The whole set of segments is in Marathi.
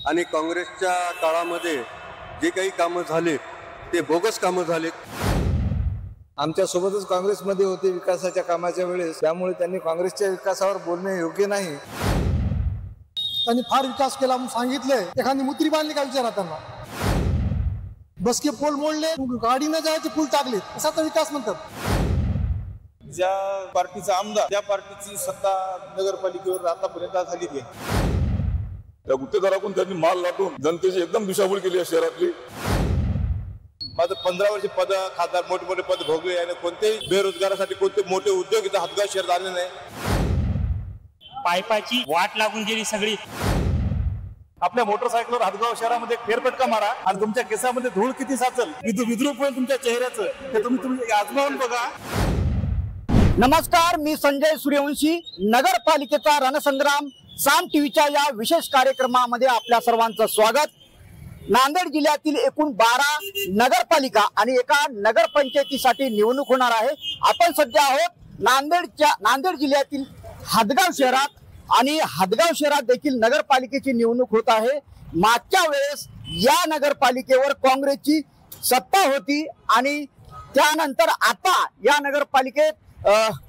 आणि काँग्रेसच्या काळामध्ये जे काही कामं झाले ते बोगस कामं झालेत। आमच्या सोबतच काँग्रेसमध्ये होते विकासाच्या कामाच्या वेळेस, त्यामुळे त्यांनी काँग्रेसच्या विकासावर बोलणे योग्य नाही। त्यांनी फार विकास केला म्हणून सांगितलंय, एखादी मुत्री बांधली का विचारा त्यांना। बसके पोल मोडले, गाडी न जायचे पूल टाकले, असा तर विकास म्हणतात। ज्या पार्टीचा आमदार त्या पार्टीची सत्ता नगरपालिकेवर आतापर्यंत झाली आहे। त्या गुत्तेदाराकडून त्यांनी माल लाटून जनतेची एकदम दिशाभूल केली आहे शहरातली। माझं 15 वर्ष पद खासदार मोठे मोठे पद भोगले आणि कोणतेही बेरोजगारासाठी कोणते मोठे उद्योग इथं हातगाव शहरात आले नाही। पायपाची वाट लागून गेली सगळी। आपल्या मोटरसायकलवर हातगाव शहरामध्ये फेरफटका मारा आणि तुमच्या केसामध्ये धूळ किती साचल विद्रूप होईल तुमच्या चेहऱ्याचं, ते तुम्ही आजमावून बघा। नमस्कार, मी संजय सूर्यवंशी। नगरपालिकेचा रणसंग्राम साम टीव्हीच्या या विशेष कार्यक्रमामध्ये आपल्या सर्वांचं स्वागत। नांदेड जिल्ह्यातील एकूण 12 नगरपालिका आणि एका नगरपंचायतीसाठी निवडणूक होणार आहे। आपण सध्या आहोत नांदेड जिल्ह्यातील हातगाव शहरात आणि हातगाव शहरात देखील नगरपालिकेची निवडणूक होत आहे। मागच्या वेळेस या नगरपालिकेवर काँग्रेसची सत्ता होती आणि त्यानंतर आता या नगरपालिकेत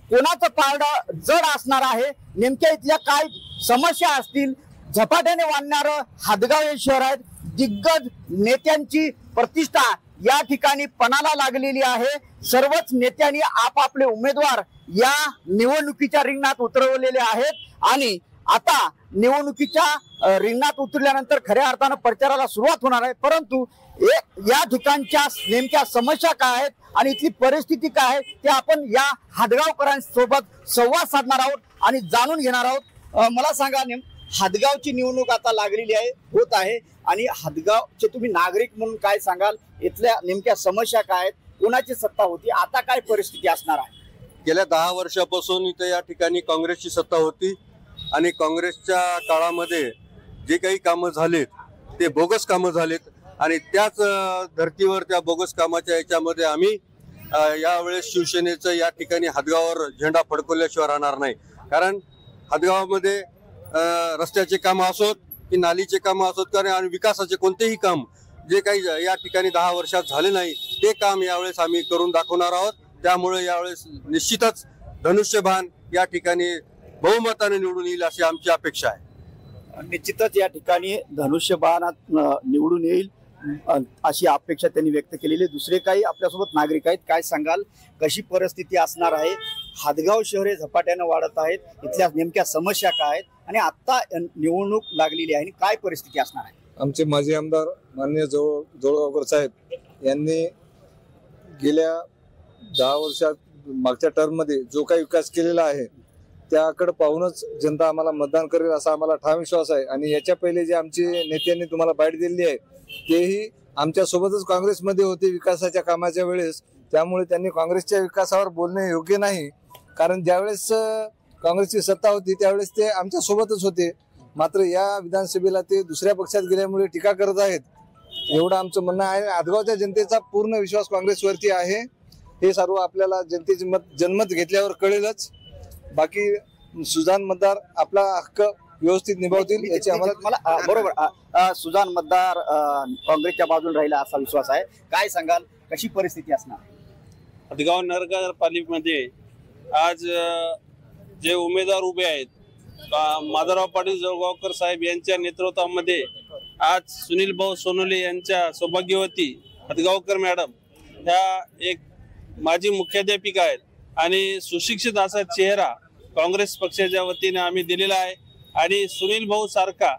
कोणाचं पारडं जड असणार आहे, नेमक्या इथल्या काय समस्या असतील। झपाट्याने वाढणारं हातगाव हे शहर आहे। दिग्गज नेत्यांची प्रतिष्ठा या ठिकाणी पणाला लागलेली आहे। सर्वच नेत्यांनी आपापले उमेदवार या निवडणुकीच्या रिंगणात उतरवलेले आहेत आणि आता निवडणुकीच्या रिंगणात उतरल्यानंतर खऱ्या अर्थानं प्रचाराला सुरुवात होणार आहे। परंतु या ठिकाणच्या नेमक्या समस्या काय आहेत आणि इथली परिस्थिती काय आहे ते आपण या हातगावकरांसोबत संवाद साधणार आहोत आणि जाणून घेणार आहोत। मला सांगा, हातगावची निवडणूक आता लागलेली आहे, होत आहे आणि हातगावचे तुम्ही नागरिक म्हणून काय सांगाल? इथल्या नेमक्या समस्या काय आहेत? कोणाची सत्ता होती, आता काय परिस्थिती असणार आहे? गेल्या 10 वर्षापासून इथे या ठिकाणी काँग्रेसची सत्ता होती आणि काँग्रेसच्या काळामध्ये जे काही कामं झालेत ते बोगस कामं झालेत आणि त्याच धर्तीवर त्या बोगस कामाच्या याच्यामध्ये आम्ही यावेळेस शिवसेनेचं या ठिकाणी हातगावावर झेंडा फडकवल्याशिवाय राहणार नाही। कारण हातगावामध्ये रस्त्याचे कामं असोत की नालीचे कामं असोत कारण आणि विकासाचे कोणतेही काम जे काही या ठिकाणी 10 वर्षात झाले नाही ते काम यावेळेस आम्ही करून दाखवणार आहोत। त्यामुळे यावेळेस निश्चितच धनुष्यबाण या ठिकाणी बहुमताने निवडून येईल अशी आमची अपेक्षा आहे। निश्चितच या ठिकाणी धनुष्यबाणात निवडून येईल अशी अपेक्षा त्यांनी व्यक्त केलेली। दुसरे काही आपल्यासोबत नागरिक आहेत, काय सांगाल? कशी परिस्थिती असणार आहे? हातगाव शहर हे झपाट्यानं वाढत आहेत, इथल्या नेमक्या समस्या काय आहेत आणि आता निवडणूक लागलेली आहे, काय परिस्थिती असणार आहे? आमचे माजी आमदार माननीय जोळगावकर साहेब यांनी गेल्या 10 वर्षात मागच्या टर्म मध्ये जो काही विकास केलेला आहे त्याकडे पाहूनच जनता आम्हाला मतदान करेल असा आम्हाला ठाम विश्वास आहे। आणि याच्या पहिले जे आमचे नेत्यांनी तुम्हाला बाईट दिलेली आहे तेही आमच्या सोबतच काँग्रेसमध्ये होते विकासाच्या कामाच्या वेळेस, त्यामुळे त्यांनी काँग्रेसच्या विकासावर बोलणे योग्य नाही। कारण ज्यावेळेस काँग्रेसची सत्ता होती त्यावेळेस ते आमच्या सोबतच होते, मात्र या विधानसभेला ते दुसऱ्या पक्षात गेल्यामुळे टीका करत आहेत, एवढं आमचं म्हणणं आहे। हातगावच्या जनतेचा पूर्ण विश्वास काँग्रेसवरती आहे, हे सर्व आपल्याला जनतेचे जनमत घेतल्यावर कळेलच। बाकी सुजाण मतदार आपला हक्क व्यवस्थित निभावतील याची मला बरोबर सुजाण मतदार काँग्रेसच्या बाजूने राहिला असा विश्वास आहे। काय सांगाल, कशी परिस्थिती असणार? हातगाव नगरपालिकेमध्ये आज जे उमेदवार उभे आहेत माधवराव पाटील जोळगावकर साहेब यांच्या नेतृत्वामध्ये आज सुनील भाऊ सोनोले यांच्या सौभाग्यवती हातगावकर मॅडम ह्या एक माजी मुख्याध्यापिका आहेत आणि सुशिक्षित असा चेहरा काँग्रेस पक्षाच्या वतीने आम्ही दिलेला आहे। आणि सुनील भाऊ सारखा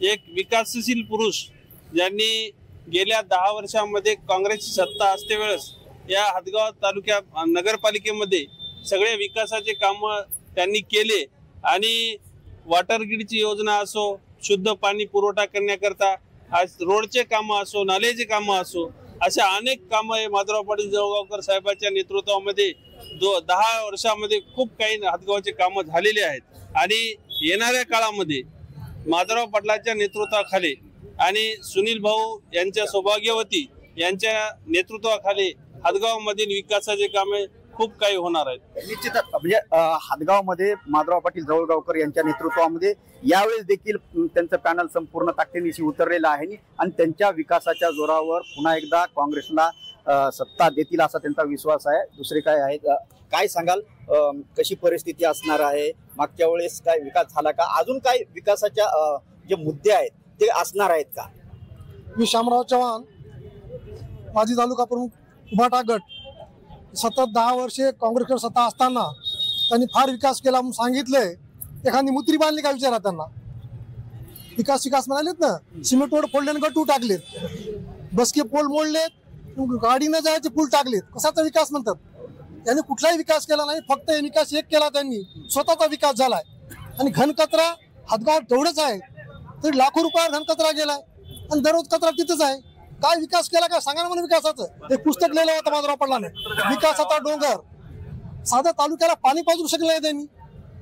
एक विकासशील पुरुष ज्यांनी गेल्या 10 वर्षांमध्ये काँग्रेसची सत्ता असते वेळेस या हातगाव तालुक्या नगरपालिकेमध्ये सगळे विकासाचे कामं त्यांनी केले आणि वॉटर ग्रीडची योजना असो, शुद्ध पाणी पुरवठा करण्याकरता आज रोडचे कामं असो, नालेचे कामं असो, अशा अनेक कामं माधवराव पाटील जळगावकर साहेबांच्या नेतृत्वामध्ये 10 वर्षामध्ये खूप काही हातगावचे कामं झालेले आहेत। आणि येणाऱ्या काळामध्ये माधवराव पाटलांच्या नेतृत्वाखाली आणि सुनील भाऊ यांच्या सौभाग्यवती यांच्या नेतृत्वाखाली हातगावमधील विकासाचे कामे खूप काही होणार आहेत. निश्चितच म्हणजे हादगावमध्ये माधवराव पाटील जवळगावकर यांच्या नेतृत्वामध्ये यावेळेस देखील त्यांचं पॅनल संपूर्ण ताकदीनिशी उतरलेलं आहे आणि त्यांच्या विकासाच्या जोरावर पुन्हा एकदा काँग्रेसला सत्ता देतील असा त्यांचा विश्वास आहे. दुसरे काय आहेत, काय सांगाल, कशी परिस्थिती असणार आहे? मागच्या वेळेस काय विकास झाला का? अजून काय विकासाच्या जे मुद्दे आहेत ते असणार आहेत का? मी शामराव चव्हाण, माजी तालुका प्रमुख उभाटा गट. सतत 10 वर्षे काँग्रेसकडे सत्ता असताना त्यांनी फार विकास केला म्हणून सांगितलंय. एखादी मुत्री बांधली का विचारा त्यांना. विकास म्हणालेत ना, सिमेंट रोड फोडले आणि गटू टाकलेत, बसके पोल मोडलेत, गाडीनं जायचे पूल टाकलेत. कशाचा विकास म्हणतात? त्यांनी कुठलाही विकास केला नाही, फक्त विकास एक केला त्यांनी, स्वतःचा विकास झालाय. आणि घनकचरा हातगाव तेवढंच आहे तरी लाखो रुपयावर घनकचरा गेलाय आणि दररोज कचरा तिथंच आहे. काय विकास केला काय सांगा ना मला विकासाचं. एक पुस्तक लिहिलं होतं माधवराव पाटलाने, विकासाचा डोंगर. साध्या तालुक्याला पाणी पाजू शकले नाही त्यांनी.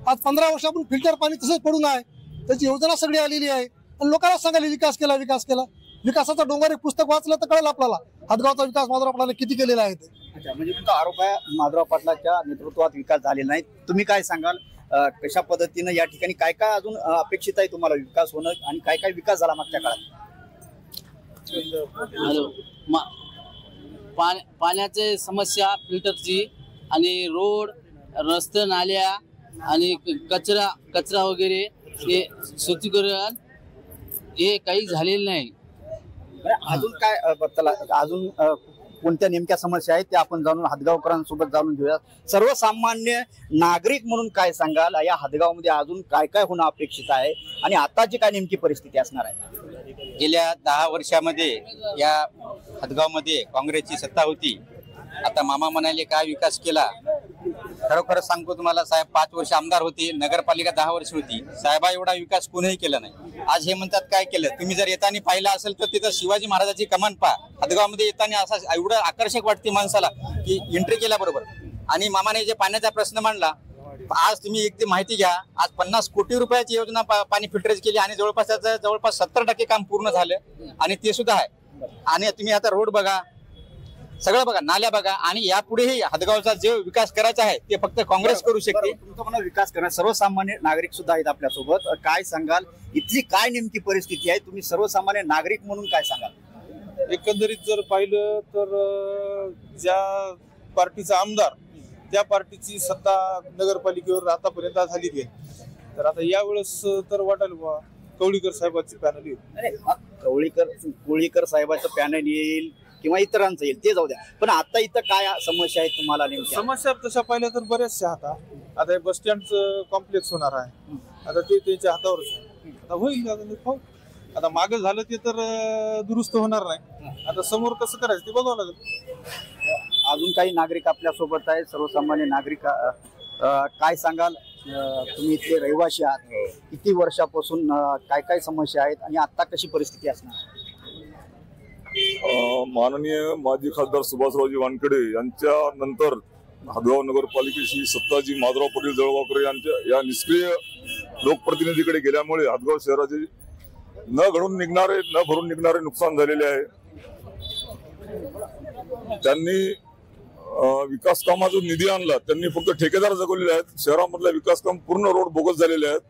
आज 15 वर्षापून फिल्टर पाणी तसंच पडून आहे. त्याची योजना सगळी आलेली आहे आणि लोकांना सांगायला विकास केला. विकासाचा डोंगर एक पुस्तक वाचलं तर कळलं आपल्याला हातगावचा विकास माधवराव पाटलाने किती केलेला आहे ते. म्हणजे तुमचा आरोप आहे माधवराव पाटलाच्या नेतृत्वात विकास झालेला नाही. तुम्ही काय सांगाल, कशा पद्धतीनं या ठिकाणी काय काय अजून अपेक्षित आहे तुम्हाला विकास होणं आणि काय काय विकास झाला मागच्या काळात? पाण्याची समस्या, फिल्टरची आणि रोड, रस्ते, नाल्या आणि कचरा वगैरे हे स्वच्छीकरण हे काही झालेलं नाही. अजून काय अजून कोणत्या नेमक्या समस्या आहेत त्या आपण जाणून हादगावकरांसोबत जाणून घेऊया. सर्वसामान्य नागरिक म्हणून काय सांगाल, या हादगावमध्ये अजून काय काय होणं अपेक्षित आहे आणि आताची काय नेमकी परिस्थिती असणार आहे? गेल्या 10 वर्षामध्ये या हादगावमध्ये काँग्रेसची सत्ता होती. आता मामा म्हणाले काय विकास केला. खरोखर सांगतो तुम्हाला, साहेब 5 वर्ष आमदार होते, नगरपालिका 10 वर्ष होती. साहेबा एवढा विकास कोणीही केला नाही. आज हे म्हणतात काय केलं. तुम्ही जर येताना पाहिलं असेल तर तिथं शिवाजी महाराजांची कमान पहा. हादगावमध्ये येताना असा एवढं आकर्षक वाटते माणसाला की एंट्री केल्याबरोबर. आणि मामाने जे पाण्याचा प्रश्न मांडला, आज तुम्ही एक माहिती घ्या, आज 50 कोटी रुपयाची योजना पाणी फिल्टरेज केली आणि जवळपास 70% काम पूर्ण झालं आणि ते सुद्धा आहे. आणि तुम्ही आता रोड बघा, सगळं बघा, नाल्या बघा. आणि यापुढेही हादगावचा जे विकास करायचा आहे ते फक्त काँग्रेस करू शकते. तुमचा म्हणा विकास करणार सर्वसामान्य नागरिक सुद्धा आहेत आपल्यासोबत. काय सांगाल, इथली काय नेमकी परिस्थिती आहे? तुम्ही सर्वसामान्य नागरिक म्हणून काय सांगाल? एकंदरीत जर पाहिलं तर ज्या पार्टीचा आमदार त्या पार्टीची सत्ता नगरपालिकेवर आतापर्यंत झाली आहे. तर आता यावेळेस तर वाटेल बा कवळीकर साहेबांची पॅनल येईल. कोळीकर साहेबांचं पॅनल येईल किंवा इतरांचं येईल ते जाऊ द्या, पण आता इथं काय समस्या आहेत तुम्हाला नेमक्या? समस्या तशा पाहिल्या तर बऱ्याचशा आता हे बस स्टँडचं कॉम्प्लेक्स होणार आहे. आता ते त्यांच्या हातावरच आहे. आता होईल, आता मागे झालं ते तर दुरुस्त होणार नाही. आता समोर कसं करायचं ते बघावं लागेल. अजून काही नागरिक आपल्या सोबत आहेत, सर्वसामान्य नागरिक. काय सांगाल, तुम्ही इथले रहिवासी आहात, किती वर्षापासून काय काय समस्या आहेत आणि आता कशी परिस्थिती असणार? माननीय माजी खासदार सुभाषरावजी वानखेडे यांच्या नंतर हादगाव नगरपालिकेची सत्ता जी माधवराव पाटील जळगावकर यांच्या या निष्क्रिय लोकप्रतिनिधीकडे गेल्यामुळे हादगाव शहराचे न घडून निघणारे न भरून निघणारे नुकसान झालेले आहे. त्यांनी विकास कामाचा निधी आणला, त्यांनी फक्त ठेकेदार जगवलेले आहेत. शहरामधला विकास काम पूर्ण रोड बोगस झालेले आहेत.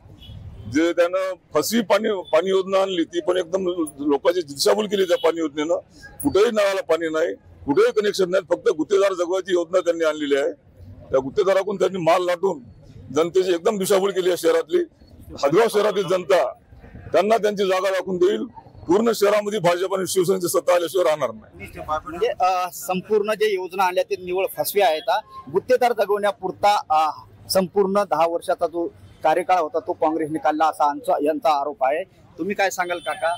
जे त्यानं फसवी पाणी योजना आणली ती पण एकदम लोकांची दिशाभूल केली त्या पाणी योजनेनं. कुठेही नळाला पाणी नाही, कुठेही कनेक्शन नाही, फक्त गुत्तेदार जगवायची योजना त्यांनी आणलेली आहे. त्या गुत्तेदाराकडून त्यांनी माल लाटून जनतेची एकदम दिशाभूल केली आहे. शहरातली हादगाव शहरातील जनता त्यांना त्यांची जागा दाखवून देईल. पूर्ण शहरामध्ये भाजप आणि शिवसेनेची सत्ता आल्याशिवाय राहणार नाही. म्हणजे संपूर्ण जे योजना आणल्या ते निवळ फसव्या आहेत. गुत्तेदार जगवण्यापुरता संपूर्ण 10 वर्षाचा जो कार्यकाळ होता तो काँग्रेसने काढला असा यांचा आरोप आहे. तुम्ही काय सांगाल काका?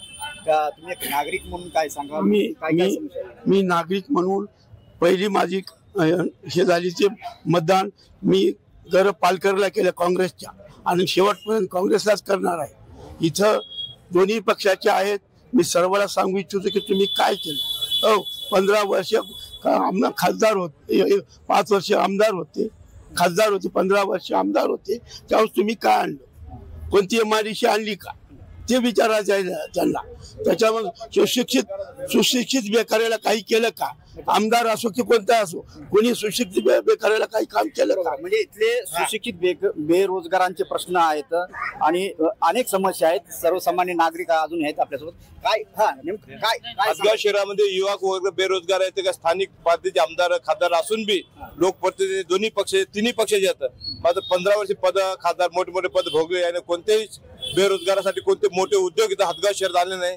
तुम्ही एक नागरिक म्हणून काय सांगाल? मी नागरिक म्हणून पहिली माझी हे झालीचे मतदान मी पालकरला केलं काँग्रेसच्या आणि शेवटपर्यंत काँग्रेसलाच करणार आहे. इथं दोन्ही पक्षाचे आहेत. मी सर्वांना सांगू इच्छितो की तुम्ही काय केलं. 15 वर्ष खासदार होते, 5 वर्ष आमदार होते, खासदार होते, 15 वर्ष आमदार होते. त्यावेळेस तुम्ही काय आणलं? कोणती MIDC आणली का? ते विचारायचं आहे त्यांना. त्याच्यामुळे सुशिक्षित बेकाराला काही केलं का? आमदार असो की कोणता असो, कोणी सुशिक्षित बेकाराला काही काम केलं का? म्हणजे इथले सुशिक्षित बेरोजगारांचे प्रश्न आहेत आणि अनेक समस्या आहेत. सर्वसामान्य नागरिक अजून आहेत आपल्यासोबत. काय नेमकं काय हदगाव शहरामध्ये युवा वर्ग बेरोजगार आहेत का स्थानिक पातळीचे आमदार खासदार असून बी लोकप्रतिनिधी दोन्ही पक्ष तिन्ही पक्षाचे आहेत. मात्र 15 वर्ष पद खासदार मोठे मोठे पद भोगले आणि कोणत्याही बेरोजगारासाठी कोणते मोठे उद्योग इथं हदगाव शहरात आले नाही.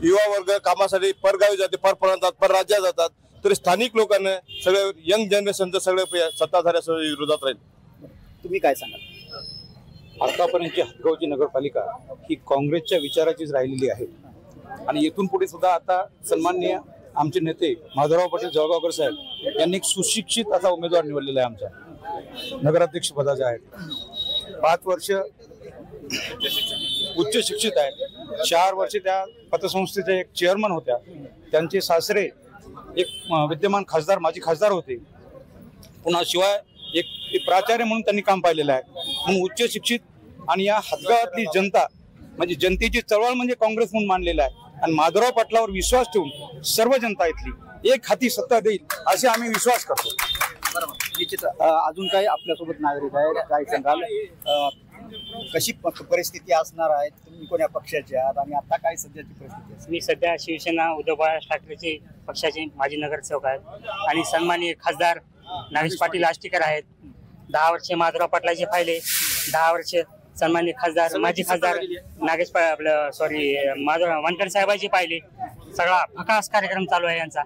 युवा वर्ग कामासाठी परगावी जाते, परप्रांतात परराज्यात जातात. तर स्थानिक लोकांना सगळे यंग जनरेशनचं सगळे सत्ताधाऱ्या विरोधात राहील. तुम्ही काय सांगाल? आतापर्यंतची हदगावची नगरपालिका ही काँग्रेसच्या विचाराचीच राहिलेली आहे आणि येथून पुढे सुद्धा आता सन्माननीय आमचे नेते माधवराव पाटील जळगावकर साहेब यांनी एक सुशिक्षित असा उमेदवार निवडलेला आहे आमच्या नगराध्यक्ष पदाचे आहेत. 5 वर्ष उच्च शिक्षित आहे. 4 वर्ष त्या पतसंस्थेचे एक चेअरमन होत्या. त्यांचे सासरे एक विद्यमान खासदार माजी खासदार होते. पुन्हा शिवाय एक प्राचार्य म्हणून त्यांनी काम पाहिलेलं आहे. म्हणून उच्च शिक्षित आणि या हदगावातली जनता म्हणजे जनतेची चळवळ म्हणजे काँग्रेस म्हणून मानलेला आहे आणि माधवराव पाटलावर विश्वास ठेवून सर्व जनता इथली एक हाती सत्ता देईल असे आम्ही विश्वास करतो. निश्चित अजून काही आपल्यासोबत नागरिक आहेत, काय सांगाल? कशी परिस्थिती असणार आहे? तुम्ही कोण्या पक्षाचे आहात आणि आता काय सध्याची परिस्थिती आहे? मी सध्या शिवसेना उद्धव बाळासाहेब ठाकरेचे पक्षाचे माजी नगरसेवक आहेत आणि सन्माननीय खासदार नागेश पाटील आष्टीकर आहेत. 10 वर्षे माधवराव पाटलाचे पाहिले, 10 वर्ष सन्माननीय खासदार माजी खासदार नागेश माधवराव वानखेडे साहेबांचे पाहिले. सगळा फकास कार्यक्रम चालू आहे यांचा.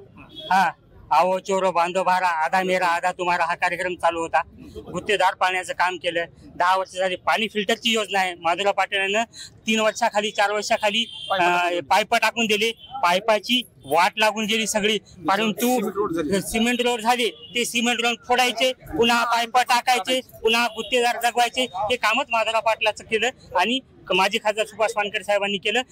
आओ चोरो बांधो भारा, आधा मेरा आधा तुम्हारा हा कार्यक्रम चालू होता. गुत्तेदार पाण्याचं काम केलं. 10 वर्ष झाली पाणी फिल्टरची योजना आहे. माधवराव पाटलांना 3 वर्षाखाली 4 वर्षाखाली पाईप टाकून दिले. पाईपाची वाट लागून गेली सगळी. परंतु सिमेंट रोड झाले, ते सिमेंट रोड फोडायचे, पुन्हा पाईप टाकायचे, पुन्हा गुत्तेदार जगवायचे. हे कामच माधवराव पाटलाचं केलं आणि माजी खासदार सुभाष वानखेडे साहेबांनी केलं.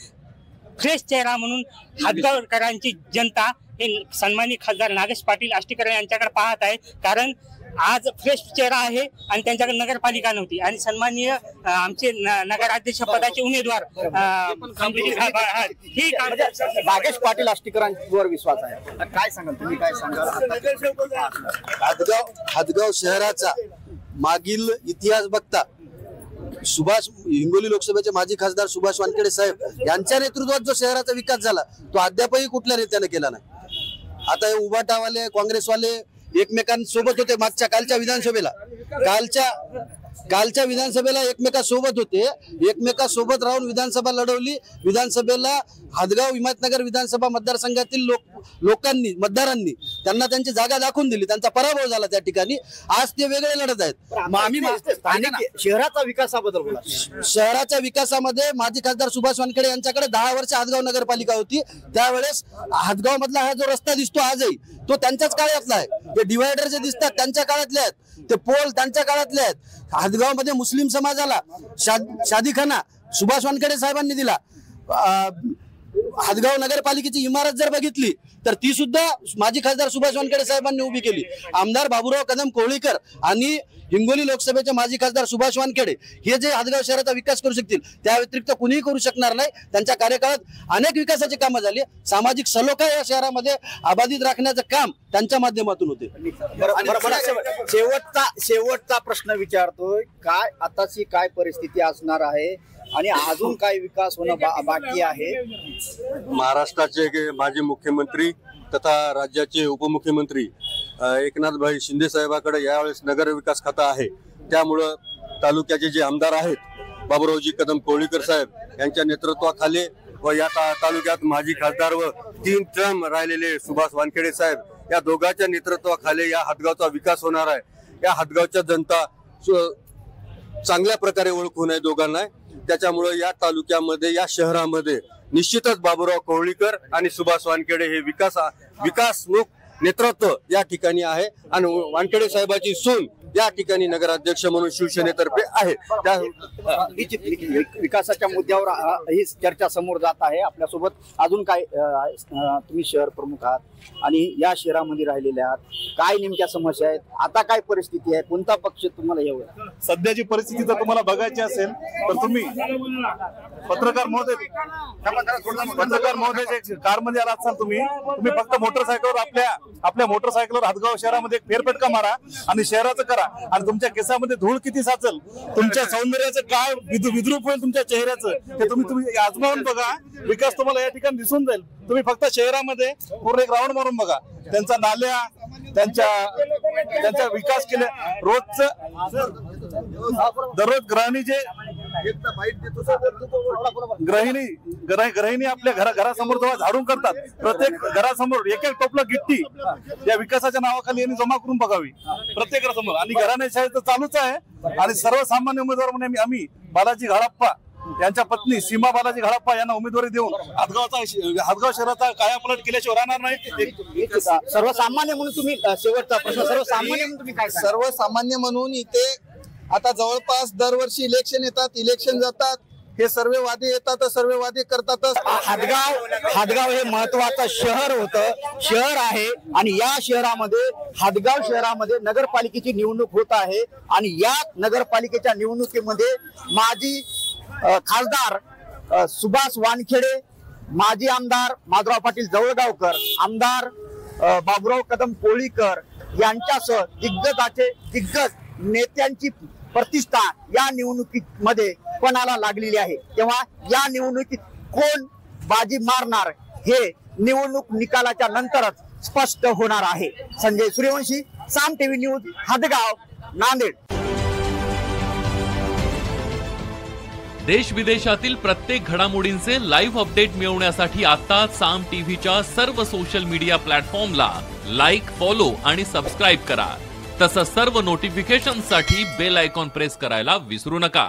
फ्रेश चेहरा म्हणून हदगावकरांची जनता हे सन्मानित खासदार नागेश पाटील आष्टीकर यांच्याकडे पाहत आहे. कारण आज फ्रेश चेहरा आहे आणि त्यांच्याकडे नगरपालिका नव्हती आणि सन्माननीय आमचे नगराध्यक्ष पदाचे उमेदवार नागेश पाटील आष्टीकरांवर विश्वास आहे. काय सांगाल तुम्ही? काय सांगाल? हदगाव शहराचा मागील इतिहास बघता हिंगोली लोकसभेचे माजी खासदार सुभाष वानखेडे साहेब यांच्या नेतृत्वात जो शहराचा विकास झाला तो अद्यापही कुठल्या नेत्याने केला नाही. आता हे उभाटावाले काँग्रेसवाले एकमेकांसोबत होते. मागच्या कालच्या विधानसभेला एकमेकांसोबत होते. एकमेकांसोबत राहून विधानसभा लढवली. विधानसभेला हदगाव हिमायतनगर विधानसभा मतदारसंघातील लोकांनी मतदारांनी त्यांना त्यांची जागा दाखवून दिली. त्यांचा पराभव झाला त्या ठिकाणी. आज ते वेगळे लढत आहेत. शहराचा विकासाबद्दल बोला. शहराच्या विकासामध्ये माजी खासदार सुभाष वानखेडे यांच्याकडे 10 वर्ष हदगाव नगरपालिका होती. त्यावेळेस हदगाव मधला हा जो रस्ता दिसतो आजही तो त्यांच्याच काळातला आहे. ते डिवायडर जे दिसतात त्यांच्या काळातले आहेत. ते पोल त्यांच्या काळातले आहेत. हदगाव मध्ये मुस्लिम समाजाला शादीखाना सुभाष वानखेडे साहेबांनी दिला. हदगाव नगरपालिकेची इमारत जर बघितली तर ती सुद्धा माजी खासदार सुभाष वानखेडे साहेबांनी उभी केली. आमदार बाबूराव कदम कोळीकर आणि हिंगोली लोकसभेचे माजी खासदार सुभाष वानखेडे हे जे हदगाव शहराचा विकास करू शकतील त्या व्यतिरिक्त कुणीही करू शकणार नाही. त्यांच्या कार्यकाळात अनेक विकासाची कामं झाली. सामाजिक सलोखा या शहरामध्ये अबाधित राखण्याचं काम त्यांच्या माध्यमातून होते. शेवटचा प्रश्न विचारतोय, काय आताची काय परिस्थिती असणार आहे आणि अजून काय विकास होणं बाकी आहे? महाराष्ट्राचे माजी मुख्यमंत्री तथा राज्याचे उपमुख्यमंत्री एकनाथभाई शिंदे साहेबांकडे यावेळेस नगर विकास खाता आहे. त्यामुळं तालुक्याचे जे आमदार आहेत बाबूरावजी कदम कोळीकर साहेब यांच्या नेतृत्वाखाली व या तालुक्यात माजी खासदार व 3 टर्म राहिलेले सुभाष वानखेडे साहेब या दोघांच्या नेतृत्वाखाली या हदगावचा विकास होणार आहे. या हदगावच्या जनता चांगल्या प्रकारे ओळखून आहे दोघांना. त्याच्यामुळे या तालुक्यामध्ये या शहरामध्ये निश्चितच बाबूराव कोळीकर आणि सुभाष वानखेडे हे विकासमुख नेतृत्व या ठिकाणी आहे आणि वानखेडे साहेबाची सून या ठिकाणी नगराध्यक्ष म्हणून शिवसेनेतर्फे आहे. त्या विकासाच्या मुद्द्यावर ही चर्चा समोर जात आहे. आपल्यासोबत अजून काय तुम्ही शहर प्रमुख आहात आणि या शहरामध्ये राहिलेले आहात, काय नेमक्या समस्या आहेत, आता काय परिस्थिती आहे, कोणता पक्ष तुम्हाला येऊ? सध्याची परिस्थिती जर तुम्हाला बघायची असेल तर तुम्ही पत्रकार महोदय कारमध्ये आला असाल, तुम्ही फक्त मोटरसायकलवर आपल्या मोटरसायकलवर हदगाव शहरामध्ये एक फेरफटका मारा आणि शहराचं करा आणि तुमच्या केसामध्ये धूळ किती साचल, तुमच्या सौंदर्याचं काय विद्रूप होईल तुमच्या चेहऱ्याचं ते तुम्ही आजमावून बघा. विकास तुम्हाला या ठिकाणी दिसून जाईल. तुम्ही फक्त शहरामध्ये पूर्ण एक राऊंड मारून बघा. त्यांचा नाल्या, त्यांचा विकास केले. दररोज गृहिणी आपल्या घरासमोर जेव्हा झाडून करतात, प्रत्येक घरासमोर एक एक टोपलं गिट्टी या विकासाच्या नावाखाली यांनी जमा करून बघावी प्रत्येक घरासमोर. आणि घराण्याशाही तर चालूच आहे. आणि सर्वसामान्य उमेदवार म्हणून आम्ही बालाजी घाडप्पा यांच्या पत्नी सीमा बालाजी घाडप्पा यांना उमेदवारी देऊन हदगाव शहराचा कायापालट केल्याशिवाय राहणार नाही. सर्वसामान्य म्हणून तुम्ही शेवटचा प्रश्न, सर्वसामान्य म्हणून तुम्ही काय? सर्वसामान्य म्हणून इथे आता जवळपास दरवर्षी इलेक्शन येतात, इलेक्शन जातात, हे सर्व वादे येतात, सर्व वादे करतातच. हदगाव हे महत्वाचं शहर आहे आणि या शहरामध्ये हदगाव शहरामध्ये नगरपालिकेची निवडणूक होत आहे आणि या नगरपालिकेच्या निवडणुकीमध्ये माजी खासदार सुभाष वानखेडे, माजी आमदार माधवराव पाटील जवळगावकर, आमदार बाबुराव कदम कोळीकर यांच्यासह दिग्गज नेत्यांची प्रतिष्ठा या निवडणुकीमध्ये पणाला लागलेली आहे. तेव्हा या निवडणुकीत कोण बाजी मारणार हे निवडणूक निकालाच्या नंतरच स्पष्ट होणार आहे. संजय सूर्यवंशी, साम टीव्ही न्यूज, हदगाव, नांदेड. देश विदेशातील प्रत्येक घडामोडींचे लाईव्ह अपडेट मिळवण्यासाठी आता साम टीव्हीच्या सर्व सोशल मीडिया प्लॅटफॉर्मला लाईक, फॉलो आणि सबस्क्राईब करा. तसंच सर्व नोटिफिकेशनसाठी बेल आयकॉन प्रेस करायला विसरू नका.